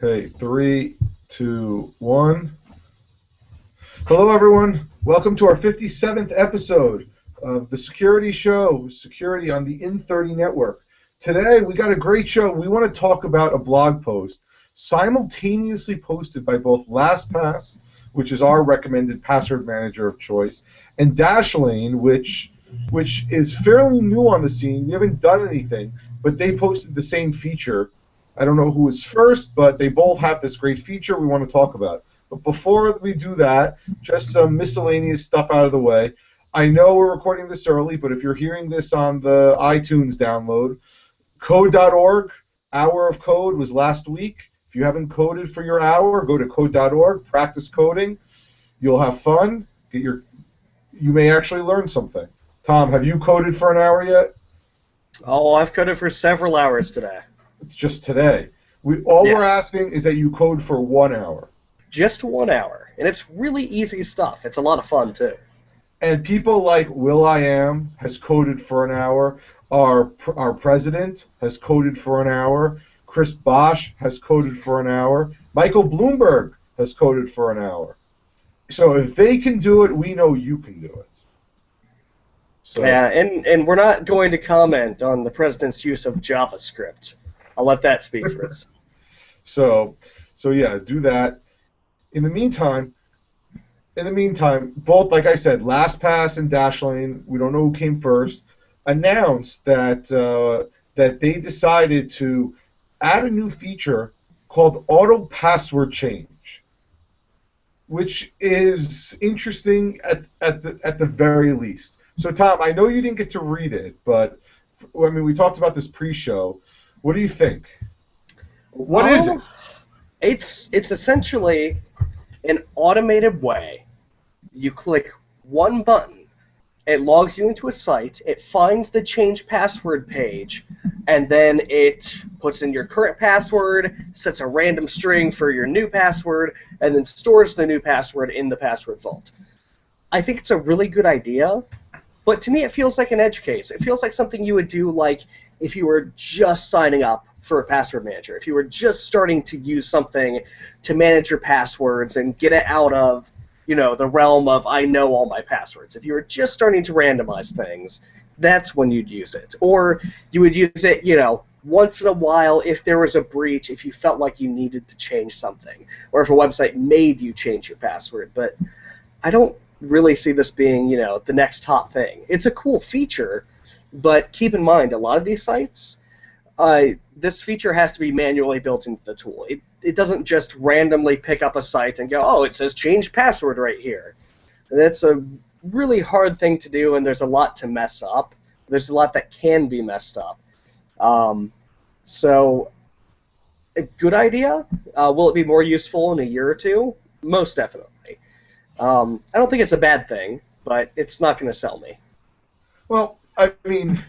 Okay, 3, 2, 1. Hello, everyone. Welcome to our 57th episode of the Security Show, Security on the In30 Network. Today, we got a great show. We want to talk about a blog post simultaneously posted by both LastPass, which is our recommended password manager of choice, and Dashlane, which is fairly new on the scene. We haven't done anything, but they posted the same feature. I don't know who was first, but they both have this great feature we want to talk about. But before we do that, just some miscellaneous stuff out of the way. I know we're recording this early, but if you're hearing this on the iTunes download, code.org, Hour of Code was last week. If you haven't coded for your hour, go to code.org, practice coding. You'll have fun. You may actually learn something. Tom, have you coded for an hour yet? Oh, I've coded for several hours today. It's just today. We're asking is that you code for 1 hour. Just 1 hour. And it's really easy stuff. It's a lot of fun, too. And people like will.i.am has coded for an hour. Our president has coded for an hour. Chris Bosch has coded for an hour. Michael Bloomberg has coded for an hour. So if they can do it, we know you can do it. So. Yeah, and we're not going to comment on the president's use of JavaScript. I'll let that speak for itself. So yeah, do that. In the meantime, both, like I said, LastPass and Dashlane, we don't know who came first, announced that they decided to add a new feature called auto password change, which is interesting at the very least. So Tom, I know you didn't get to read it, but I mean we talked about this pre-show. What do you think? What is it? It's essentially an automated way. You click one button, it logs you into a site, it finds the change password page, and then it puts in your current password, sets a random string for your new password, and then stores the new password in the password vault. I think it's a really good idea, but to me it feels like an edge case. It feels like something you would do like if you were just signing up for a password manager, if you were just starting to use something to manage your passwords and get it out of, the realm of I know all my passwords. If you were just starting to randomize things, that's when you'd use it. Or you would use it, once in a while if there was a breach, if you felt like you needed to change something, or if a website made you change your password. But I don't really see this being, the next hot thing. It's a cool feature, but keep in mind, a lot of these sites, this feature has to be manually built into the tool. It doesn't just randomly pick up a site and go, oh, it says change password right here. That's a really hard thing to do, and there's a lot to mess up. There's a lot that can be messed up. So, a good idea. Will it be more useful in a year or two? Most definitely. I don't think it's a bad thing, but it's not going to sell me. Well, I mean,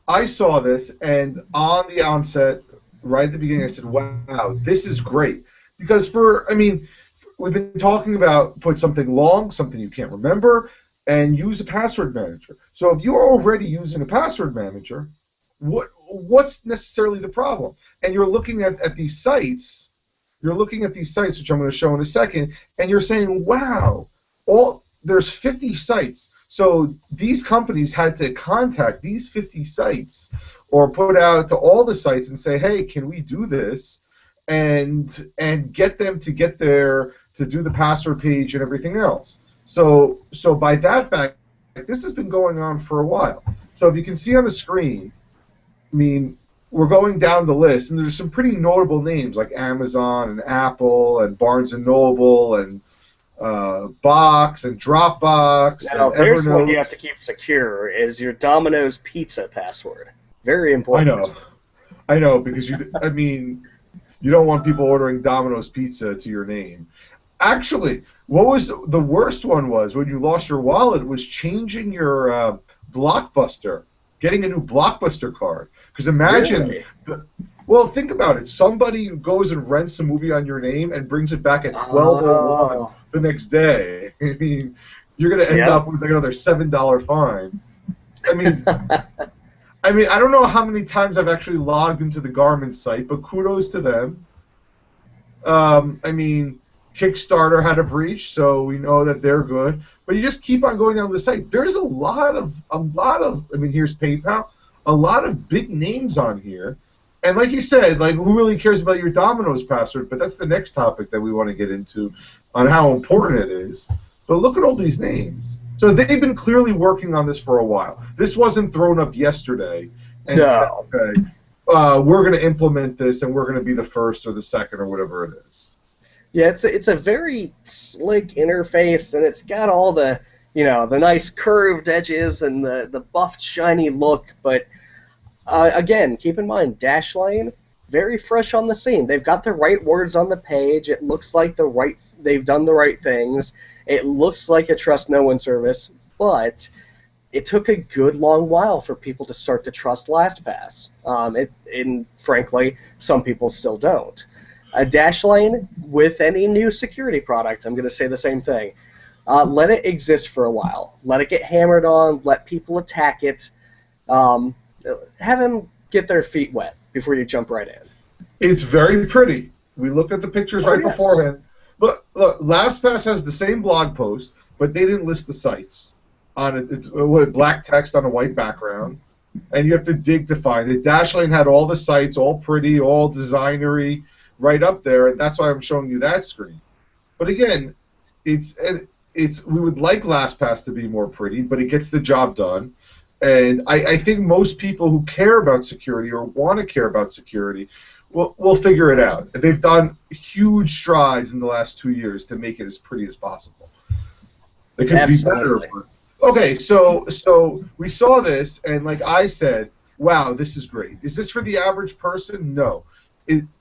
I saw this, and on the onset, right at the beginning, I said, wow, this is great. Because we've been talking about put something long, something you can't remember, and use a password manager. So if you're already using a password manager, what's necessarily the problem? And you're looking at these sites, which I'm going to show in a second, and you're saying, wow, there's 50 sites. So these companies had to contact these 50 sites or put out to all the sites and say, hey, can we do this? And get them to get there to do the password page and everything else. So by that fact, this has been going on for a while. So if you can see on the screen, we're going down the list, and there's some pretty notable names like Amazon and Apple and Barnes & Noble and Box and Dropbox. Now, and there's Evernote. one you have to keep secure is your Domino's pizza password. Very important. I know, because you don't want people ordering Domino's pizza to your name. Actually, what was the worst one was when you lost your wallet was changing your Blockbuster, getting a new Blockbuster card. Because imagine, really? Well, think about it. Somebody goes and rents a movie on your name and brings it back at 12:01 the next day. You're going to end up with another $7 fine. I don't know how many times I've actually logged into the Garmin site, but kudos to them. I mean, Kickstarter had a breach, so we know that they're good. But you just keep on going down the site. There's a lot of. I mean, here's PayPal. A lot of big names on here. And like you said, like who really cares about your Domino's password? But that's the next topic that we want to get into on how important it is. But look at all these names. So they've been clearly working on this for a while. This wasn't thrown up yesterday and said, okay, we're going to implement this and we're going to be the first or the second or whatever it is. Yeah, it's a very slick interface, and it's got all the the nice curved edges and the buffed shiny look, but. Again, keep in mind, Dashlane, very fresh on the scene. They've got the right words on the page. It looks like they've done the right things. It looks like a trust no one service, but it took a good long while for people to start to trust LastPass. And frankly, some people still don't. Dashlane, with any new security product, I'm going to say the same thing. Let it exist for a while. Let it get hammered on. Let people attack it. Have them get their feet wet before you jump right in. It's very pretty. We looked at the pictures beforehand. Look, LastPass has the same blog post, but they didn't list the sites on it. It's with black text on a white background, and you have to dig to find it. Dashlane had all the sites, all pretty, all designery, right up there, and that's why I'm showing you that screen. But again, we would like LastPass to be more pretty, but it gets the job done. And I think most people who care about security or want to care about security will figure it out. They've done huge strides in the last 2 years to make it as pretty as possible. It could be better. Okay, so we saw this, and like I said, wow, this is great. Is this for the average person? No.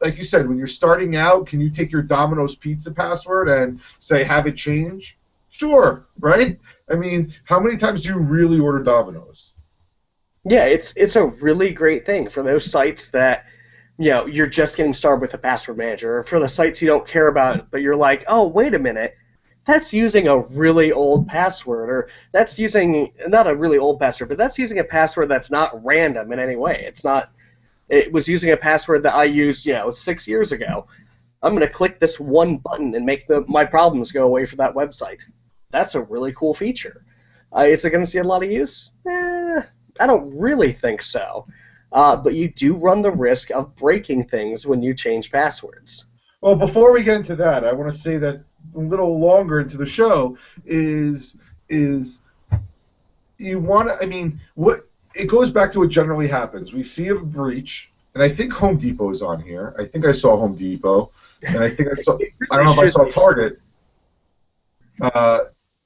Like you said, when you're starting out, can you take your Domino's pizza password and say, have it change? Sure, right? I mean, how many times do you really order Domino's? Yeah, it's a really great thing for those sites that you're just getting started with a password manager, or for the sites you don't care about, but you're like, oh, wait a minute, that's using a really old password, or that's using not a really old password, but that's using a password that's not random in any way. It was using a password that I used 6 years ago. I'm going to click this one button and make my problems go away for that website. That's a really cool feature. Is it going to see a lot of use? I don't really think so. But you do run the risk of breaking things when you change passwords. Well, before we get into that, I want to say that a little longer into the show is you want to, I mean, it goes back to what generally happens. We see a breach, and I think Home Depot's on here. I think I saw Home Depot, and I think I don't know if I saw Target.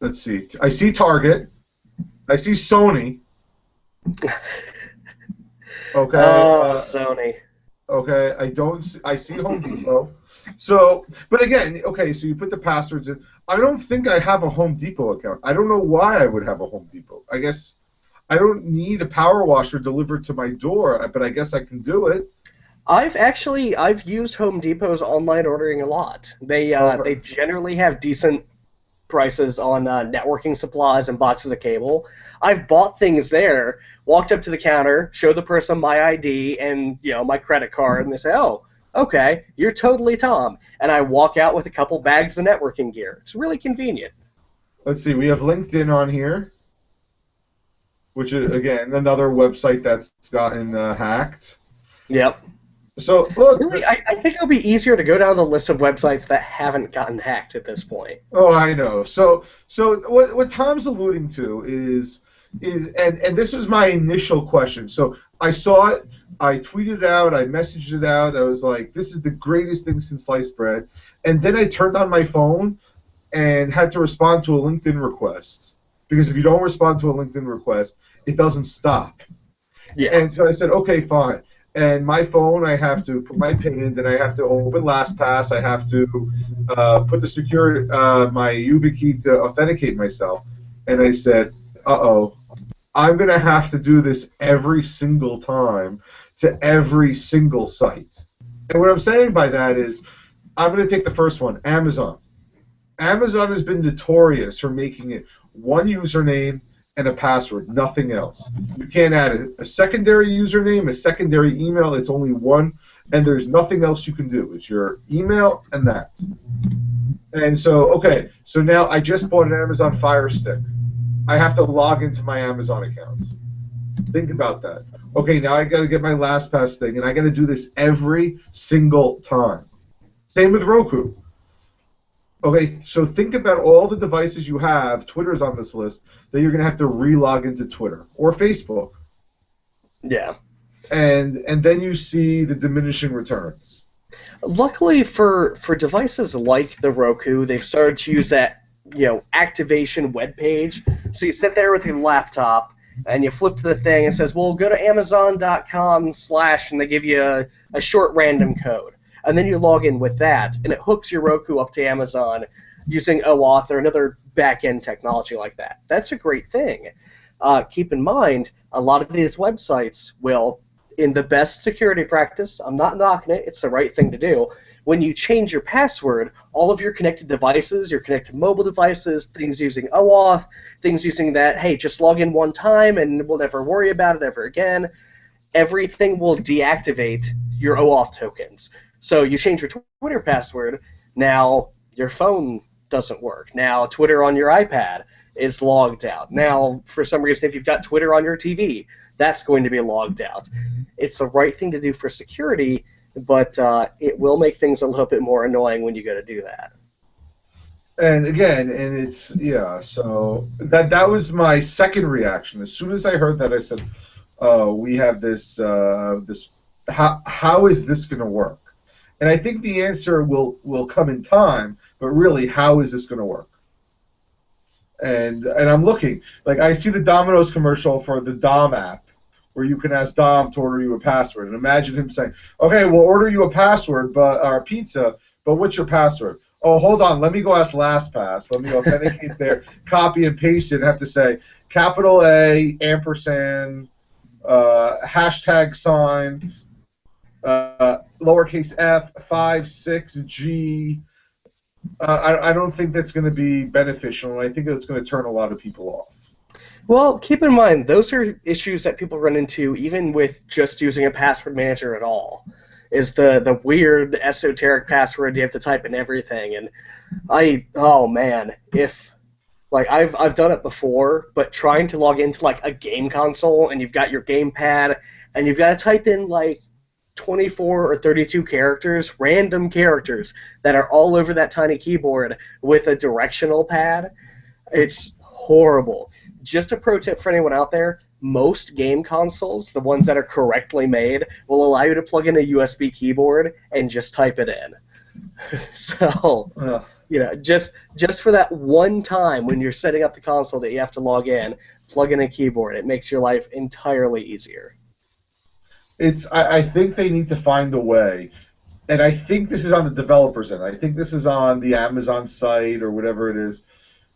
Let's see. I see Target. I see Sony. Okay. Sony. Okay. I see Home Depot. So, but again, okay. So you put the passwords in. I don't think I have a Home Depot account. I don't know why I would have a Home Depot. I guess I don't need a power washer delivered to my door, but I guess I can do it. I've used Home Depot's online ordering a lot. They generally have decent prices on networking supplies and boxes of cable. I've bought things there, walked up to the counter, showed the person my ID and my credit card, and they say, "Oh, okay, you're totally Tom," and I walk out with a couple bags of networking gear. It's really convenient. Let's see, we have LinkedIn on here, which is again another website that's gotten hacked. Yep. So look, really, I think it'll be easier to go down the list of websites that haven't gotten hacked at this point. Oh, I know. So what Tom's alluding to is and this was my initial question. So I saw it, I tweeted it out, I messaged it out. I was like, this is the greatest thing since sliced bread. And then I turned on my phone and had to respond to a LinkedIn request, because if you don't respond to a LinkedIn request, it doesn't stop. Yeah. And so I said, okay, fine. And my phone, I have to put my PIN in, then I have to open LastPass, I have to put the my YubiKey to authenticate myself. And I said, uh-oh, I'm going to have to do this every single time to every single site. And what I'm saying by that is, I'm going to take the first one, Amazon. Amazon has been notorious for making it one username and a password, nothing else. You can't add a secondary username, a secondary email. It's only one and there's nothing else you can do. It's your email and that. And so, okay, so now I just bought an Amazon Fire Stick. I have to log into my Amazon account. Think about that. Okay, now I got to get my LastPass thing, and I got to do this every single time. Same with Roku. Okay, so think about all the devices you have. Twitter's on this list that you're going to have to re-log into Twitter or Facebook. Yeah. And then you see the diminishing returns. Luckily for devices like the Roku, they've started to use that activation web page. So you sit there with your laptop and you flip to the thing and it says, well, go to Amazon.com/ and they give you a short random code. And then you log in with that, and it hooks your Roku up to Amazon using OAuth or another back-end technology like that. That's a great thing. Keep in mind, a lot of these websites will, in the best security practice, I'm not knocking it, it's the right thing to do, when you change your password, all of your connected devices, your connected mobile devices, things using OAuth, things using that, hey, just log in one time and we'll never worry about it ever again, everything will deactivate your OAuth tokens. So you change your Twitter password, now your phone doesn't work. Now Twitter on your iPad is logged out. Now, for some reason, if you've got Twitter on your TV, that's going to be logged out. It's the right thing to do for security, but it will make things a little bit more annoying when you go to do that. And again, so that was my second reaction. As soon as I heard that, I said, we have this, how is this going to work? And I think the answer will come in time, but really, how is this going to work? And I'm looking. Like, I see the Domino's commercial for the Dom app, where you can ask Dom to order you a password. And imagine him saying, okay, we'll order you a password, or a pizza, but what's your password? Oh, hold on, let me go ask LastPass. Let me authenticate there, copy and paste it, and have to say capital A, ampersand, hashtag sign, lowercase f, 56G. I don't think that's going to be beneficial, and I think that's going to turn a lot of people off. Well, keep in mind, those are issues that people run into even with just using a password manager at all. Is the weird esoteric password you have to type in everything, and oh man, if I've done it before, but trying to log into like a game console and you've got your gamepad and you've got to type in like 24 or 32 characters, random characters that are all over that tiny keyboard with a directional pad, it's horrible. Just a pro tip for anyone out there, most game consoles, the ones that are correctly made, will allow you to plug in a USB keyboard and just type it in. So, just for that one time when you're setting up the console that you have to log in, plug in a keyboard. It makes your life entirely easier. I think they need to find a way, and I think this is on the developers' end. I think this is on the Amazon site or whatever it is.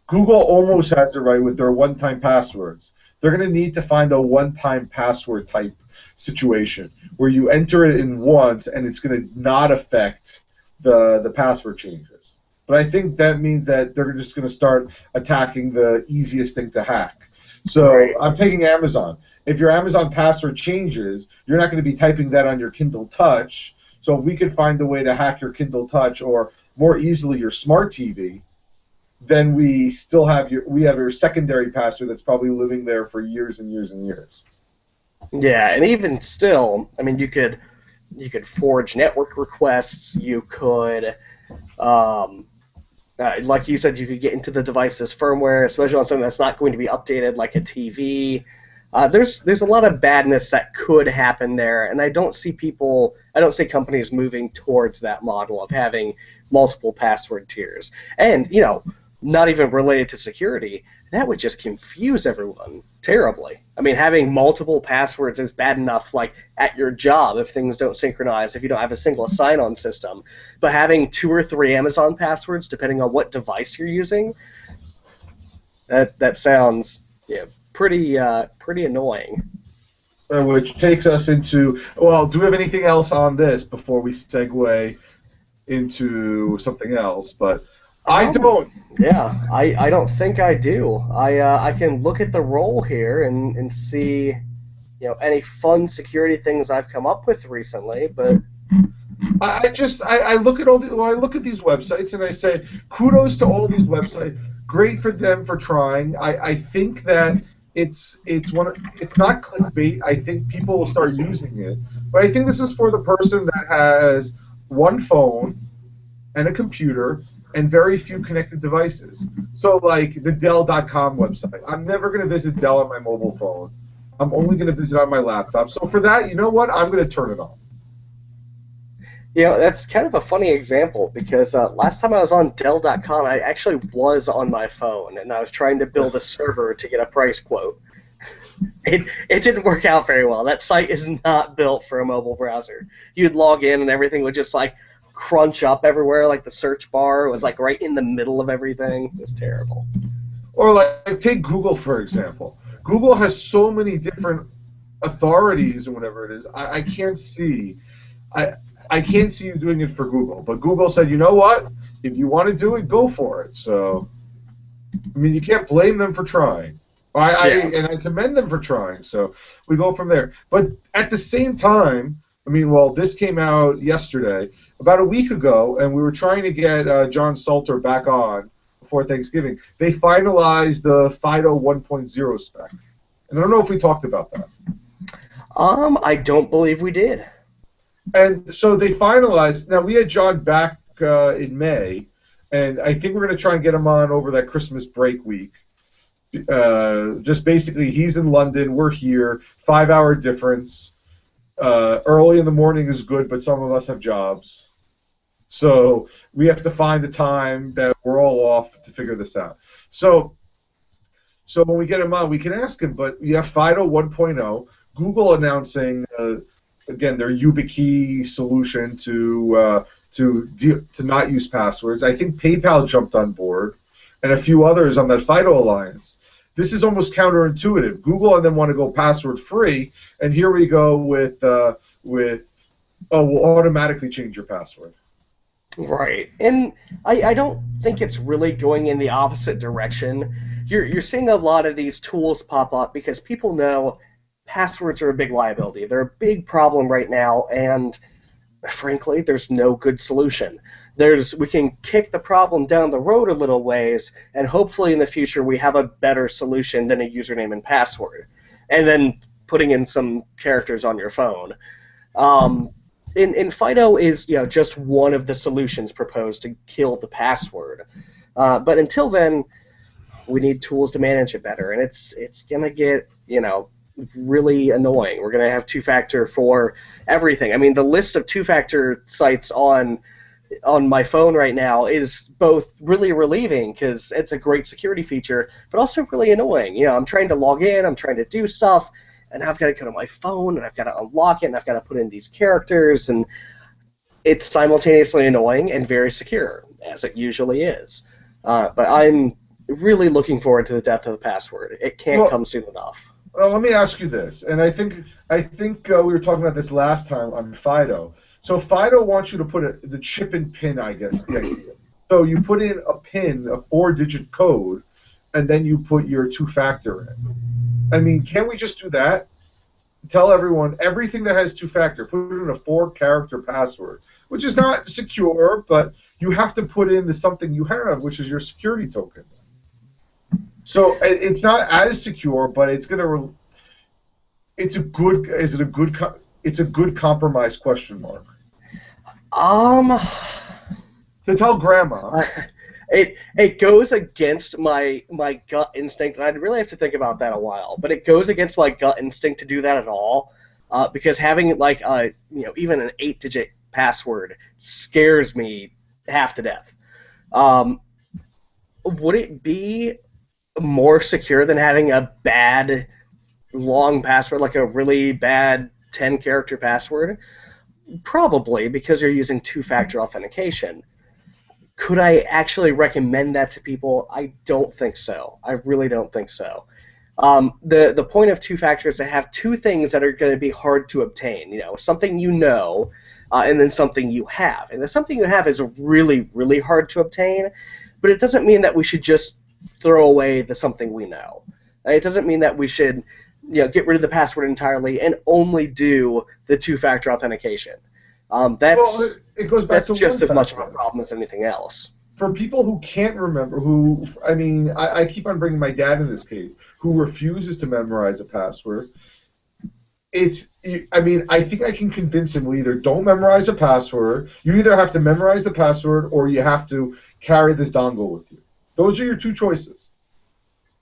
Google almost has it right with their one-time passwords. They're going to need to find a one-time password type situation where you enter it in once and it's going to not affect the password changes. But I think that means that they're just going to start attacking the easiest thing to hack. So right. I'm taking Amazon. If your Amazon password changes, you're not going to be typing that on your Kindle Touch. So if we could find a way to hack your Kindle Touch or more easily your smart TV, then we still have your secondary password that's probably living there for years and years and years. Yeah, and even still, I mean, you could forge network requests. You could, like you said, you could get into the device's firmware, especially on something that's not going to be updated, like a TV. There's a lot of badness that could happen there, and I don't see companies moving towards that model of having multiple password tiers. And not even related to security, that would just confuse everyone terribly. I mean, having multiple passwords is bad enough, like at your job, if things don't synchronize, if you don't have a single sign-on system. But having 2 or 3 Amazon passwords, depending on what device you're using, that sounds pretty annoying. Which takes us into, well, do we have anything else on this before we segue into something else? But I don't. Yeah, I don't think I do. I can look at the roll here and see any fun security things I've come up with recently, but I look at I look at these websites and I say kudos to all these websites. Great for them for trying. I think that it's not clickbait. I think people will start using it, but I think this is for the person that has one phone and a computer and very few connected devices. So like the Dell.com website. I'm never going to visit Dell on my mobile phone. I'm only going to visit on my laptop. So for that, you know what? I'm going to turn it on. You know, that's kind of a funny example because last time I was on Dell.com, I actually was on my phone, and I was trying to build a server to get a price quote. It didn't work out very well. That site is not built for a mobile browser. You'd log in, and everything would just, like, crunch up everywhere, like the search bar was, like, right in the middle of everything. It was terrible. Or like take Google, for example. Google has so many different authorities or whatever it is. I can't see. I can't see you doing it for Google. But Google said, you know what? If you want to do it, go for it. So, I mean, you can't blame them for trying. And I commend them for trying. So we go from there. But at the same time, I mean, well, this came out yesterday, about a week ago, and we were trying to get John Salter back on before Thanksgiving. They finalized the FIDO 1.0 spec. And I don't know if we talked about that. I don't believe we did. And so they finalized. Now, we had John back in May, and I think we're going to try and get him on over that Christmas break week. Just basically, he's in London, we're here, 5-hour difference. Early in the morning is good, but some of us have jobs. So we have to find the time that we're all off to figure this out. So when we get him on, we can ask him, but you have FIDO 1.0, Google announcing, again, their YubiKey solution to not use passwords. I think PayPal jumped on board, and a few others on that FIDO alliance. This is almost counterintuitive. Google and them want to go password free, and here we go with we'll automatically change your password. Right, and I don't think it's really going in the opposite direction. You're seeing a lot of these tools pop up because people know passwords are a big liability. They're a big problem right now, and frankly, there's no good solution. We can kick the problem down the road a little ways, and hopefully in the future we have a better solution than a username and password, and then putting in some characters on your phone. And FIDO is just one of the solutions proposed to kill the password. But until then, we need tools to manage it better, and it's gonna get really annoying. We're going to have two-factor for everything. I mean, the list of two-factor sites on my phone right now is both really relieving because it's a great security feature, but also really annoying. I'm trying to log in, I'm trying to do stuff, and I've got to go to my phone, and I've got to unlock it, and I've got to put in these characters, and it's simultaneously annoying and very secure, as it usually is. But I'm really looking forward to the death of the password. It can't come soon enough. Well, let me ask you this, and I think we were talking about this last time on FIDO. So FIDO wants you to put the chip and pin, I guess, the idea. So you put in a pin, a 4-digit code, and then you put your two-factor in. I mean, can't we just do that? Tell everyone everything that has two-factor, put it in a 4-character password, which is not secure, but you have to put in something you have, which is your security token. So it's not as secure, but it's gonna. It's a good. Is it a good? It's a good compromise? Question mark. To tell Grandma. It goes against my gut instinct, and I'd really have to think about that a while. But it goes against my gut instinct to do that at all, because having even an 8-digit password scares me half to death. Would it be more secure than having a bad long password, like a really bad 10-character password? Probably, because you're using two-factor authentication. Could I actually recommend that to people? I don't think so. I really don't think so. The point of two-factor is to have two things that are going to be hard to obtain. Something and then something you have. And the something you have is really, really hard to obtain, but it doesn't mean that we should just throw away the something we know. It doesn't mean that we should get rid of the password entirely and only do the two-factor authentication. That's it goes back to just as one much of a factor. problem as anything else. For people who can't remember, I keep on bringing my dad in this case, who refuses to memorize a password. I think I can convince him, either don't memorize a password, you either have to memorize the password or you have to carry this dongle with you. Those are your two choices.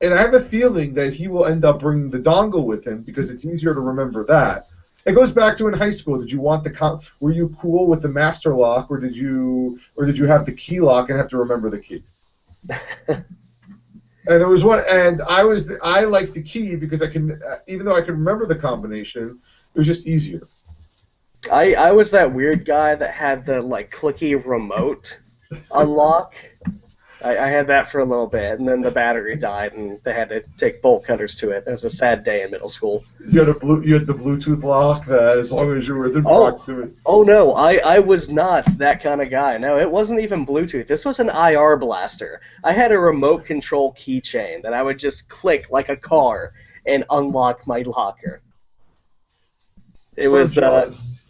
And I have a feeling that he will end up bringing the dongle with him because it's easier to remember that. It goes back to in high school. Did you want were you cool with the master lock, or did you have the key lock and have to remember the key? And it was I liked the key because even though I could remember the combination, it was just easier. I was that weird guy that had the clicky remote unlock. I had that for a little bit, and then the battery died, and they had to take bolt cutters to it. It was a sad day in middle school. You had the Bluetooth lock that as long as you were within proximity. Oh no, I was not that kind of guy. No, it wasn't even Bluetooth. This was an IR blaster. I had a remote control keychain that I would just click like a car and unlock my locker. It was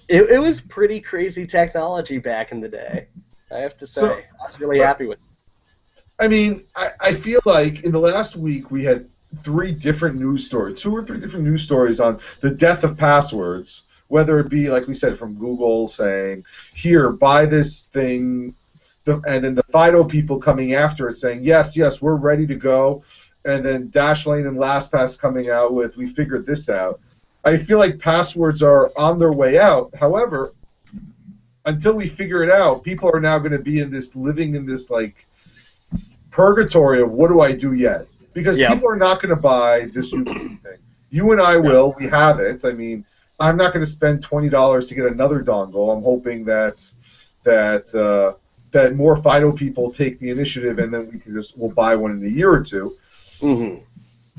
it was pretty crazy technology back in the day. I have to say, I was really happy with it. I mean, I feel like in the last week we had two or three different news stories on the death of passwords, whether it be, like we said, from Google saying, here, buy this thing, and then the FIDO people coming after it saying, yes, we're ready to go, and then Dashlane and LastPass coming out with, we figured this out. I feel like passwords are on their way out. However, until we figure it out, people are now going to be living in this, purgatory of what do I do yet? Because people are not going to buy this YouTube thing. You and I will. We have it. I mean, I'm not going to spend $20 to get another dongle. I'm hoping that more FIDO people take the initiative, and then we'll buy one in a year or two. Mm-hmm.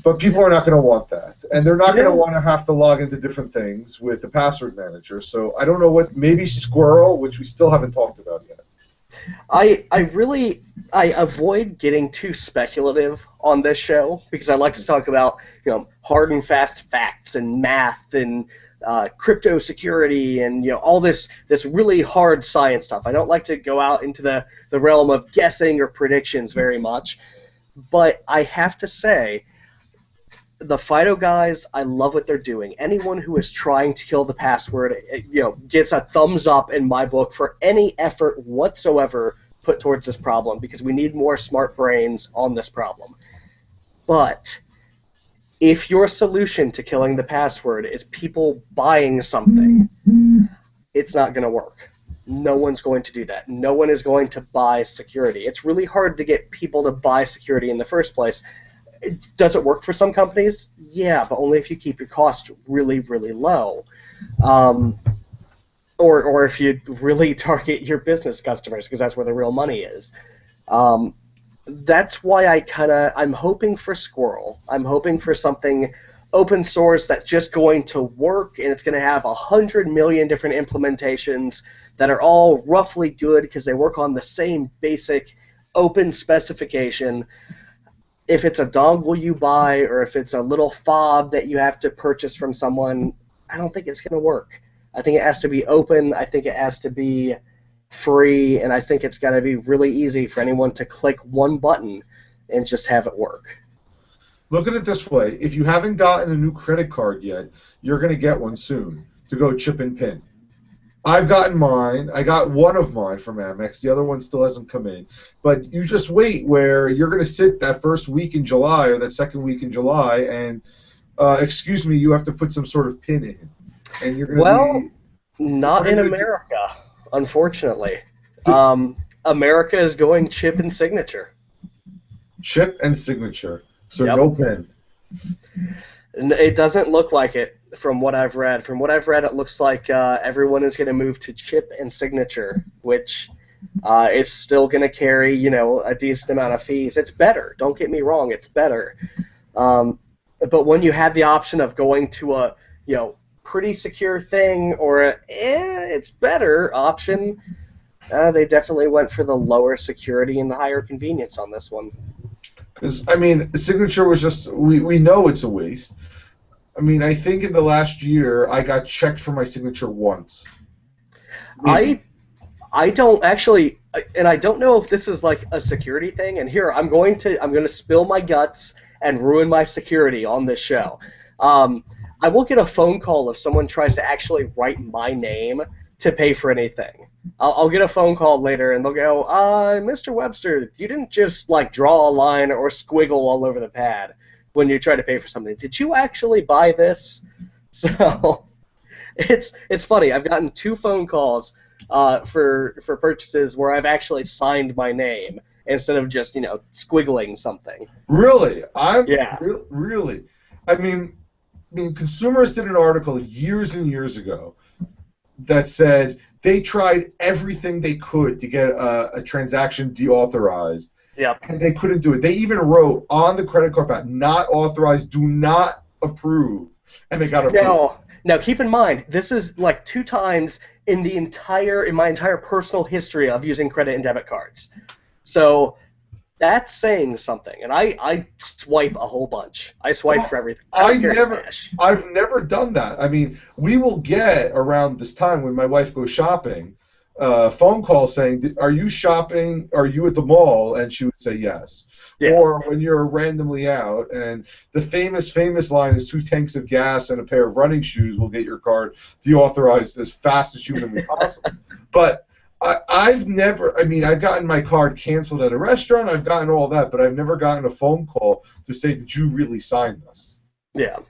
But people are not going to want that, and they're not going to want to have to log into different things with the password manager. So I don't know maybe Squirrel, which we still haven't talked about yet. I avoid getting too speculative on this show because I like to talk about hard and fast facts and math and crypto security and all this really hard science stuff. I don't like to go out into the realm of guessing or predictions very much, but I have to say, the FIDO guys, I love what they're doing. Anyone who is trying to kill the password, gets a thumbs up in my book for any effort whatsoever put towards this problem, because we need more smart brains on this problem. But if your solution to killing the password is people buying something, it's not going to work. No one's going to do that. No one is going to buy security. It's really hard to get people to buy security in the first place. Does it work for some companies? Yeah, but only if you keep your costs really, really low. Or if you really target your business customers, because that's where the real money is. That's why I'm hoping for Squirrel. I'm hoping for something open source that's just going to work, and it's going to have 100 million different implementations that are all roughly good because they work on the same basic open specification. If it's a dongle you buy or if it's a little fob that you have to purchase from someone, I don't think it's going to work. I think it has to be open. I think it has to be free, and I think it's got to be really easy for anyone to click one button and just have it work. Look at it this way. If you haven't gotten a new credit card yet, you're going to get one soon to go chip and pin. I've gotten mine. I got one of mine from Amex. The other one still hasn't come in. But you just wait where you're going to sit that first week in July or that second week in July and, excuse me, you have to put some sort of pin in. And you're going to not in America, unfortunately. America is going chip and signature. Chip and signature. So no pin. It doesn't look like it from what I've read. From what I've read, it looks like everyone is going to move to chip and signature, which is still going to carry, a decent amount of fees. It's better. Don't get me wrong. It's better. But when you have the option of going to a, pretty secure thing or it's better option, they definitely went for the lower security and the higher convenience on this one. Because, the signature was just, we know it's a waste. I think in the last year I got checked for my signature once. I don't actually, and I don't know if this is like a security thing. And here I'm going to spill my guts and ruin my security on this show. I will get a phone call if someone tries to actually write my name to pay for anything. I'll get a phone call later, and they'll go, Mr. Webster, you didn't just like draw a line or squiggle all over the pad when you try to pay for something. Did you actually buy this? So it's funny. I've gotten 2 phone calls for purchases where I've actually signed my name instead of just squiggling something. Really? Yeah. Really? I mean, Consumers did an article years and years ago that said they tried everything they could to get a transaction deauthorized. Yep. And they couldn't do it. They even wrote on the credit card pad, "Not authorized, do not approve," and they got approved. Now, keep in mind, this is like 2 times in my entire personal history of using credit and debit cards. So that's saying something. And I swipe a whole bunch. I swipe for everything. I've never done that. I mean, we will get around this time when my wife goes shopping, phone call saying, "Are you shopping? Are you at the mall?" And she would say yes. Yeah. Or when you're randomly out, and the famous line is 2 tanks of gas and a pair of running shoes will get your card deauthorized as fast as humanly possible. But I've never, I've gotten my card canceled at a restaurant, I've gotten all that, but I've never gotten a phone call to say, "Did you really sign this?" Yeah.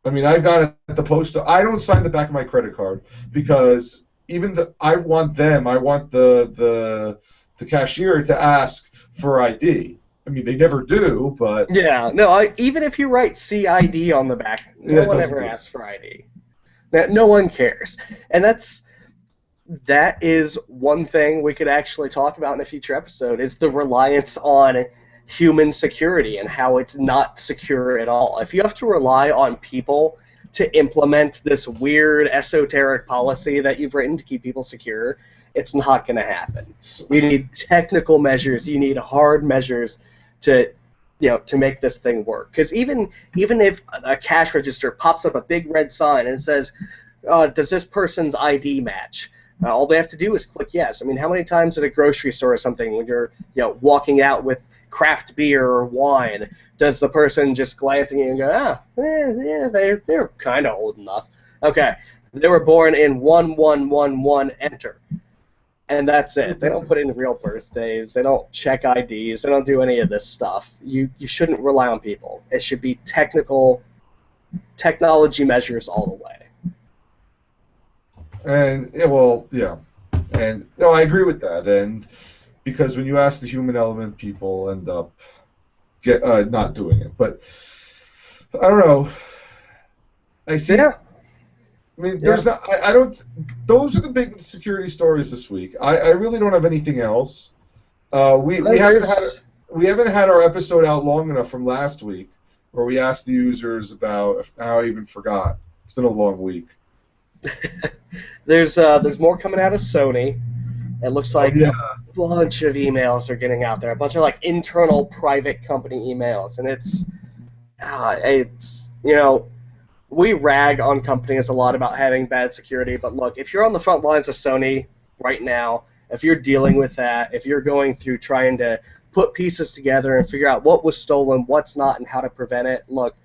I've got it at the post. I don't sign the back of my credit card because I want the cashier to ask for ID. They never do, but yeah, no. Even if you write CID on the back, no one ever asks for ID. No one cares, and that is one thing we could actually talk about in a future episode. Is the reliance on human security and how it's not secure at all. If you have to rely on people to implement this weird esoteric policy that you've written to keep people secure, it's not going to happen. You need technical measures. You need hard measures to make this thing work. Because even if a cash register pops up a big red sign and it says, "Does this person's ID match?" All they have to do is click yes. How many times at a grocery store or something when you're walking out with craft beer or wine, does the person just glance at you and go, they're kind of old enough. Okay, they were born in 1111, enter. And that's it. They don't put in real birthdays. They don't check IDs. They don't do any of this stuff. You shouldn't rely on people. It should be technology measures all the way. And and I agree with that. And because when you ask the human element, people end up not doing it. But I don't know. I see. Yeah. There's not. I don't. Those are the big security stories this week. I really don't have anything else. We haven't had our episode out long enough from last week where we asked the users about. I even forgot. It's been a long week. There's more coming out of Sony. It looks like a bunch of emails are getting out there, a bunch of internal private company emails, and it's we rag on companies a lot about having bad security, but look, if you're on the front lines of Sony right now, if you're dealing with that, if you're going through trying to put pieces together and figure out what was stolen, what's not, and how to prevent it, look,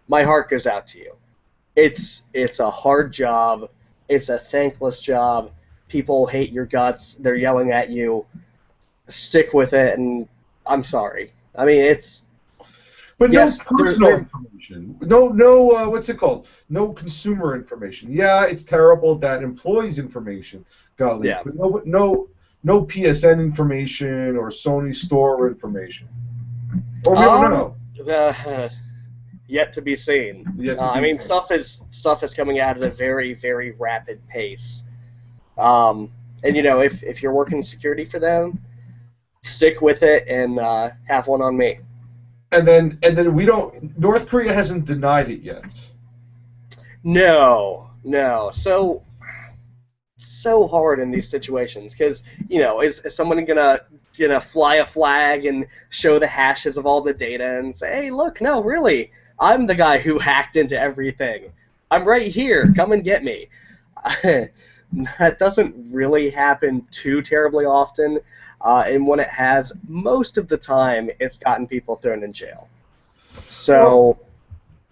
my heart goes out to you. It's a hard job. It's a thankless job. People hate your guts. They're yelling at you. Stick with it, and I'm sorry. It's... But yes, no personal information. No, what's it called? No consumer information. Yeah, it's terrible that employees' information got leaked. Yeah. But no PSN information or Sony store information. Or we don't know. Yet to be seen. Stuff is coming out at a very, very rapid pace. And if you're working security for them, stick with it and have one on me. And then we don't. North Korea hasn't denied it yet. No. So hard in these situations because is someone gonna fly a flag and show the hashes of all the data and say, hey, look, no, really, I'm the guy who hacked into everything. I'm right here. Come and get me. that doesn't really happen too terribly often, and when it has, most of the time it's gotten people thrown in jail. Well, So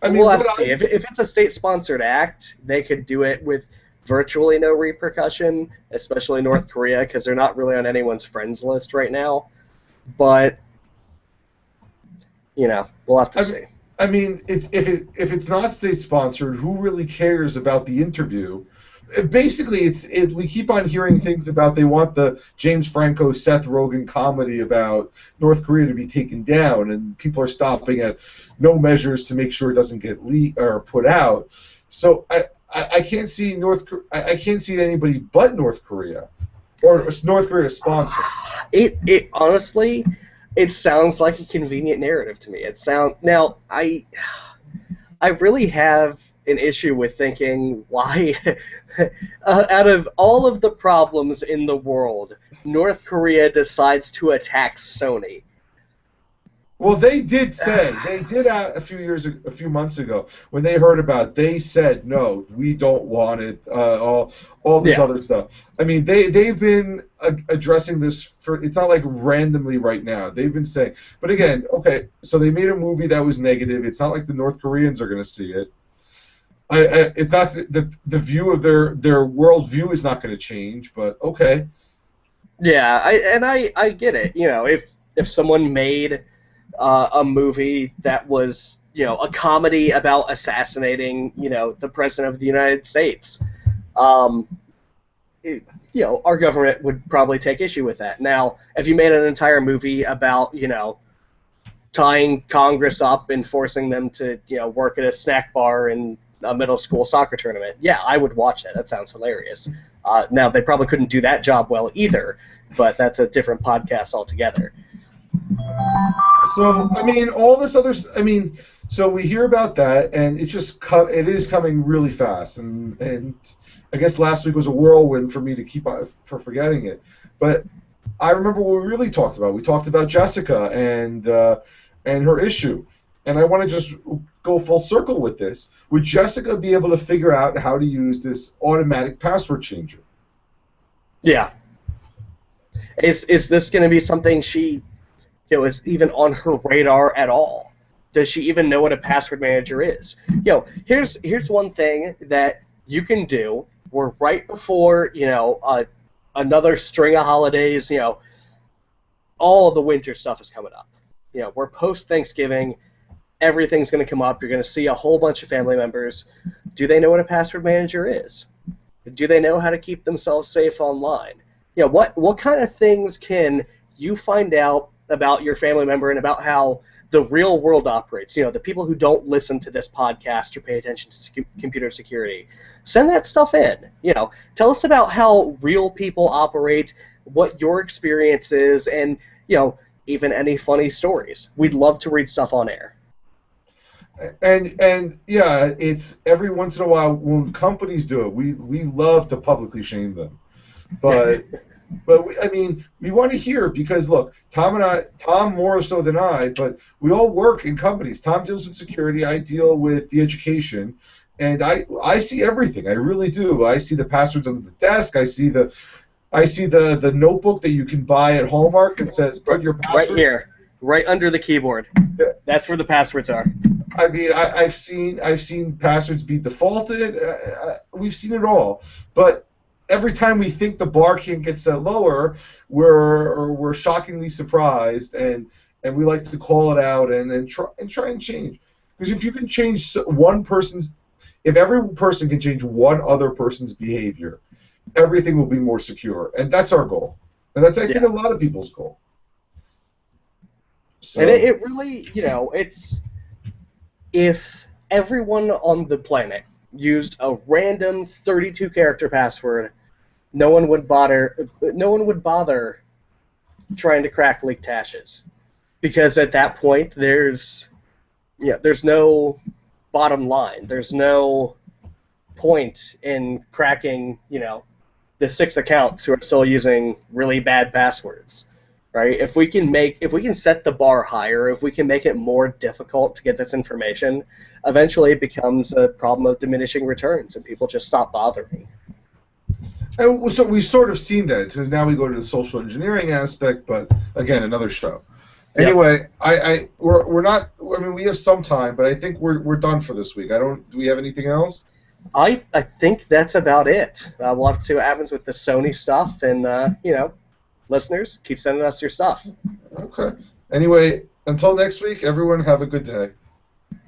I mean, we'll have what to see. If it's a state-sponsored act, they could do it with virtually no repercussion, especially North Korea, because they're not really on anyone's friends list right now. But, we'll have to see. I mean, if it's not state sponsored, who really cares about the interview? Basically, we keep on hearing things about they want the James Franco, Seth Rogen comedy about North Korea to be taken down, and people are stopping at no measures to make sure it doesn't get leaked or put out. So I can't see I can't see anybody but North Korea or North Korea sponsor. It honestly, it sounds like a convenient narrative to me. Now I really have an issue with thinking why, out of all of the problems in the world, North Korea decides to attack Sony. Well, they did a few months ago when they heard about it, they said no, we don't want it. All this other stuff. I mean, they've been addressing this it's not like randomly right now. They've been saying, but again, okay, so they made a movie that was negative. It's not like the North Koreans are going to see it. It's not the view of their world view is not going to change, but okay. Yeah, I get it. If someone made a movie that was, a comedy about assassinating, the president of the United States, our government would probably take issue with that. Now, if you made an entire movie about, tying Congress up and forcing them to, work at a snack bar in a middle school soccer tournament, yeah, I would watch that. That sounds hilarious. Now, they probably couldn't do that job well either, but that's a different podcast altogether. So, I mean, all this other, so we hear about that, and it is coming really fast, and I guess last week was a whirlwind for me to keep for forgetting it. But I remember what we really talked about. We talked about Jessica and her issue, and I want to just go full circle with this. Would Jessica be able to figure out how to use this automatic password changer? Yeah. Is this going to be something she is even on her radar at all? Does she even know what a password manager is? Here's one thing that you can do. We're right before, another string of holidays, all of the winter stuff is coming up. We're post-Thanksgiving. Everything's going to come up. You're going to see a whole bunch of family members. Do they know what a password manager is? Do they know how to keep themselves safe online? What kind of things can you find out about your family member and about how the real world operates? The people who don't listen to this podcast or pay attention to computer security. Send that stuff in. Tell us about how real people operate, what your experience is, and, even any funny stories. We'd love to read stuff on air. And yeah, it's every once in a while when companies do it, we love to publicly shame them. But we want to hear, because look, Tom more so than I, but we all work in companies. Tom deals with security, I deal with the education, and I see everything. I really do. I see the passwords under the desk. I see the notebook that you can buy at Hallmark that says put your password right here, right under the keyboard. Yeah. That's where the passwords are. I mean, I've seen passwords be defaulted. We've seen it all, but every time we think the bar can't get set lower, we're shockingly surprised, and we like to call it out and try and change. Because if you can change if every person can change one other person's behavior, everything will be more secure, and that's our goal, and that's I think a lot of people's goal. So. And it really, it's if everyone on the planet used a random 32-character password, no one would bother trying to crack leaked hashes, because at that point there's no bottom line. There's no point in cracking, the 6 accounts who are still using really bad passwords. Right? If we can set the bar higher, if we can make it more difficult to get this information, eventually it becomes a problem of diminishing returns, and people just stop bothering. And so we've sort of seen that. So now we go to the social engineering aspect, but again, another show. Yep. Anyway, we're not. I mean, we have some time, but I think we're done for this week. Do we have anything else? I think that's about it. We'll have to see what happens with the Sony stuff, and listeners, keep sending us your stuff. Okay. Anyway, until next week, everyone have a good day.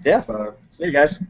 Yeah. Bye. See you guys.